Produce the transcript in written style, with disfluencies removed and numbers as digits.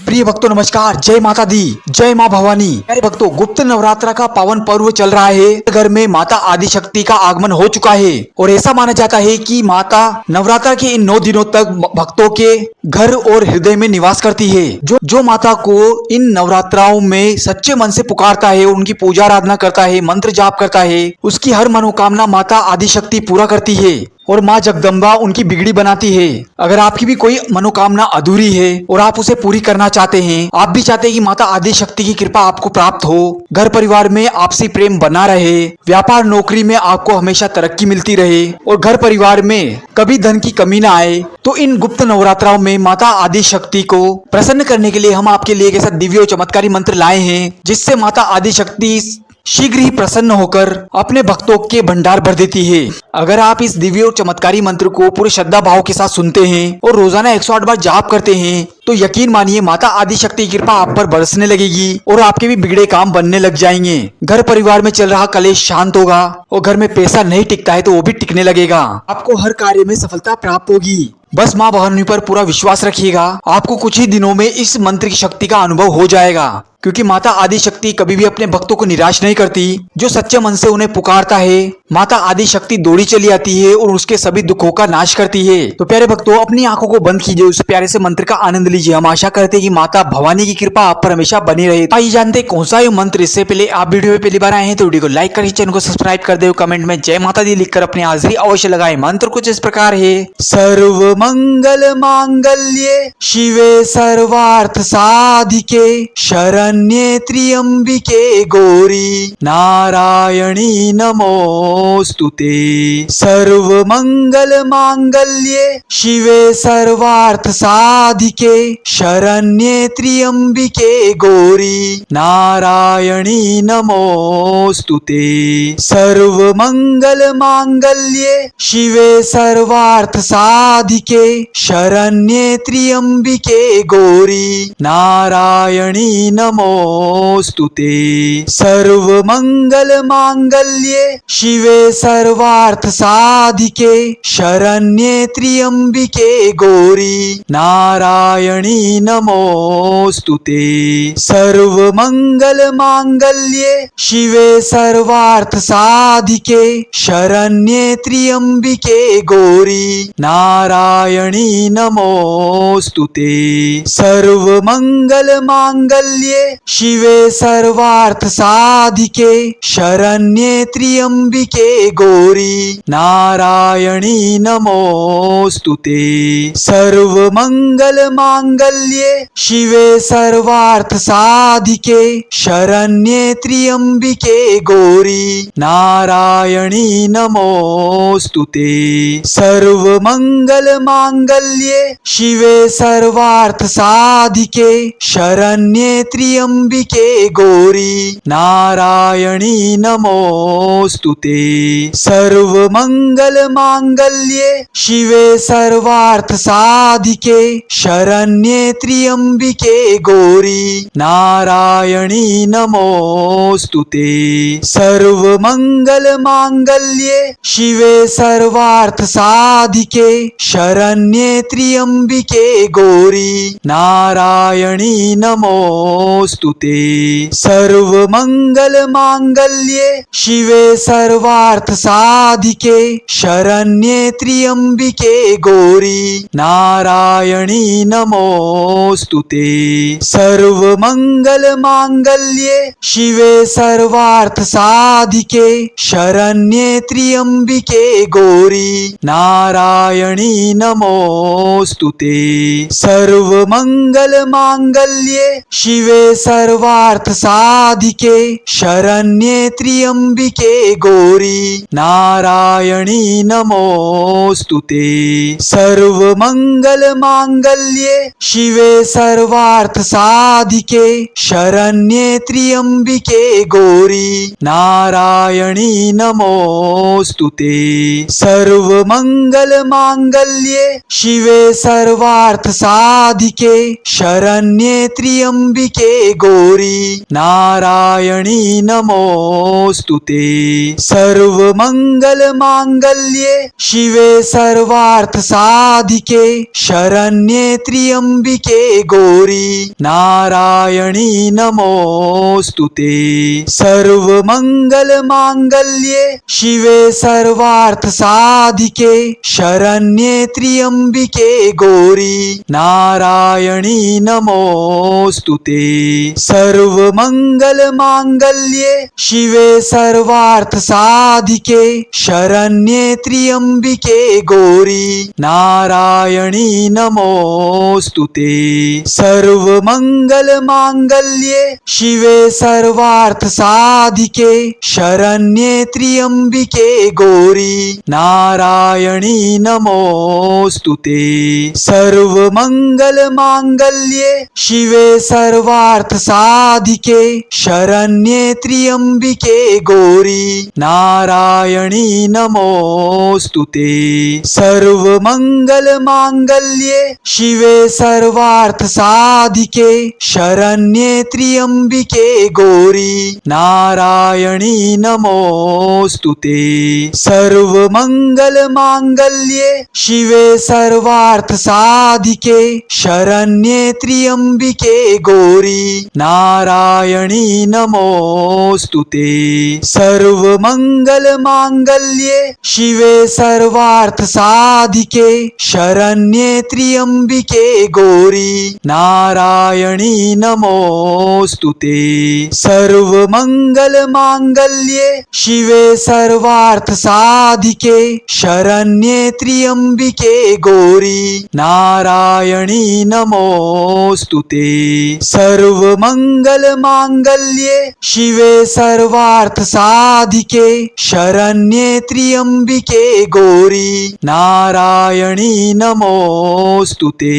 प्रिय भक्तों नमस्कार, जय माता दी, जय माँ भवानी। प्यारे भक्तों, गुप्त नवरात्र का पावन पर्व चल रहा है। घर में माता आदिशक्ति का आगमन हो चुका है और ऐसा माना जाता है कि माता नवरात्र के इन 9 दिनों तक भक्तों के घर और हृदय में निवास करती है। जो माता को इन नवरात्राओं में सच्चे मन से पुकारता है, उनकी पूजा आराधना करता है, मंत्र जाप करता है, उसकी हर मनोकामना माता आदिशक्ति पूरा करती है और माँ जगदम्बा उनकी बिगड़ी बनाती है। अगर आपकी भी कोई मनोकामना अधूरी है और आप उसे पूरी करना चाहते हैं, आप भी चाहते हैं कि माता आदिशक्ति की कृपा आपको प्राप्त हो, घर परिवार में आपसी प्रेम बना रहे, व्यापार नौकरी में आपको हमेशा तरक्की मिलती रहे और घर परिवार में कभी धन की कमी ना आए, तो इन गुप्त नवरात्राओं में माता आदिशक्ति को प्रसन्न करने के लिए हम आपके लिए एक ऐसा दिव्य और चमत्कारी मंत्र लाए हैं, जिससे माता आदिशक्ति शीघ्र ही प्रसन्न होकर अपने भक्तों के भंडार भर देती है। अगर आप इस दिव्य और चमत्कारी मंत्र को पूरे श्रद्धा भाव के साथ सुनते हैं और रोजाना 108 बार जाप करते हैं, तो यकीन मानिए माता आदिशक्ति की कृपा आप पर बरसने लगेगी और आपके भी बिगड़े काम बनने लग जाएंगे। घर परिवार में चल रहा कलेश शांत होगा और घर में पैसा नहीं टिकता है तो वो भी टिकने लगेगा। आपको हर कार्य में सफलता प्राप्त होगी। बस माँ भवानी पर पूरा विश्वास रखिएगा, आपको कुछ ही दिनों में इस मंत्र की शक्ति का अनुभव हो जाएगा। क्योंकि माता आदिशक्ति कभी भी अपने भक्तों को निराश नहीं करती। जो सच्चे मन से उन्हें पुकारता है, माता आदिशक्ति दौड़ी चली आती है और उसके सभी दुखों का नाश करती है। तो प्यारे भक्तों, अपनी आंखों को बंद कीजिए, उस प्यारे से मंत्र का आनंद लीजिए। हम आशा करते हैं कि माता भवानी की कृपा आप पर हमेशा बनी रहे। आइए जानते हैं कौन सा ये मंत्र। इससे पहले आप वीडियो में पहली बार आए हैं तो वीडियो को लाइक करिए, चैनल को सब्सक्राइब कर दे, कमेंट में जय माता दी लिखकर अपनी हाजिरी अवश्य लगाए। मंत्र कुछ इस प्रकार है। सर्व मंगल मांगल्ये शिवे सर्वार्थ साधिके शरण्ये त्र्यंबिके गौरी नारायणी नमोस्तुते। सर्व मंगल मांगल्ये शिवे सर्वार्थ साधिके शरण्ये त्र्यंबिके गौरी नारायणी नमोस्तुते। सर्व मंगल मांगल्ये शिवे सर्वार्थ साधिके शरण्ये त्र्यंबिके गौरी नारायणी नमोस्तुते। सर्व मंगल मांगल्ये शिवे सर्वार्थ साधिके शरण्ये त्र्यंबिके गौरी नारायणी नमोस्तुते। सर्व मंगल मांगल्ये शिवे सर्वार्थ साधिके शरण्ये त्र्यंबिके गौरी नारायणी नमोस्तुते। सर्व मंगल मांगल्ये शिवे सर्वार्थ साधिके शरण्ये त्र्यंबिके गौरी नारायणी नमोस्तुते। सर्व मंगल मांगल्ये शिवे सर्वार्थ साधिके शरण्ये त्र्यंबिके गौरी नारायणी नमोस्तुते। सर्व मंगल मांगल्ये शिवे सर्वार्थ साधिके शरण्ये त्र्यंबिके गौरी नारायणी नमोस्तुते। सर्व मंगल मांगल्ये शिवे सर्वार्थ साधिके शरण्ये त्र्यंबिके गौरी नारायणी नमोस्तुते। सर्व मंगल मांगल्ये शिवे सर्वार्थ साधिके शरण्ये त्र्यंबिके गौरी नारायणी नमोस्तुते। सर्व मंगल मांगल्ये शिवे सर्वार्थ साधिके शरण्ये त्र्यंबिके गौरी नारायणी नमोस्तुते। सर्व मंगल मांगल्ये शिवे सर्वार्थ साधिके शरण्ये त्र्यंबिके गौरी नारायणी नमोस्तुते। सर्व मंगल मांगल्ये शिवे सर्वार्थ साधिके शरण्ये त्र्यंबिके गौरी नारायणी नमोस्तुते। सर्व मंगल मांगल्ये शिवे सर्वार्थ साधिके शरण्ये त्र्यंबिके गौरी नारायणी नमोस्तुते। सर्व मंगल मांगल्ये शिवे सर्वार्थ साधिके शरण्ये त्र्यंबिके गौरी नारायणी नमोस्तुते। सर्व सर्व मंगल मांगल्ये शिवे सर्वार्थ साधिके शरण्ये त्र्यंबिके गौरी नारायणी नमोस्तुते। सर्व मंगल मांगल्ये शिवे सर्वार्थ साधिके शरण्ये त्र्यंबिके गौरी नारायणी नमोस्तुते। सर्व मंगल मांगल्ये शिवे सर्वार्थ साधिके शरण्ये त्र्यंबिके गौरी नारायणी नमोस्तुते। सर्व मंगल मांगल्ये शिवे सर्वार्थ साधिके शरण्ये त्र्यंबिके गौरी नारायणी नमोस्तुते। सर्व मंगल मांगल्ये शिवे सर्वार्थ साधिके शरण्ये त्र्यंबिके गौरी नारायणी नमोस्तुते। सर्व मंगल मांगल्ये शिवे सर्वार्थ साधिके शरण्ये त्र्यंबिके गौरी नारायणी नमोस्तुते। सर्व मंगल मांगल्ये शिवे सर्वार्थ साधिके शरण्ये त्र्यंबिके गौरी नारायणी नमोस्तुते। सर्व मंगल मांगल्ये शिवे सर्वार्थ साधिके शरण्ये त्र्यंबिके गौरी नारायणी नमोस्तुते। सर्व मंगल मांगल्ये शिवे सर्वार्थ साधिके शरण्ये त्र्यंबिके गौरी नारायणी नमोस्तुते। सर्व मंगल मांगल्ये शिवे सर्वार्थ साधिके शरण्ये त्र्यंबिके गौरी नारायणी नमोस्तुते।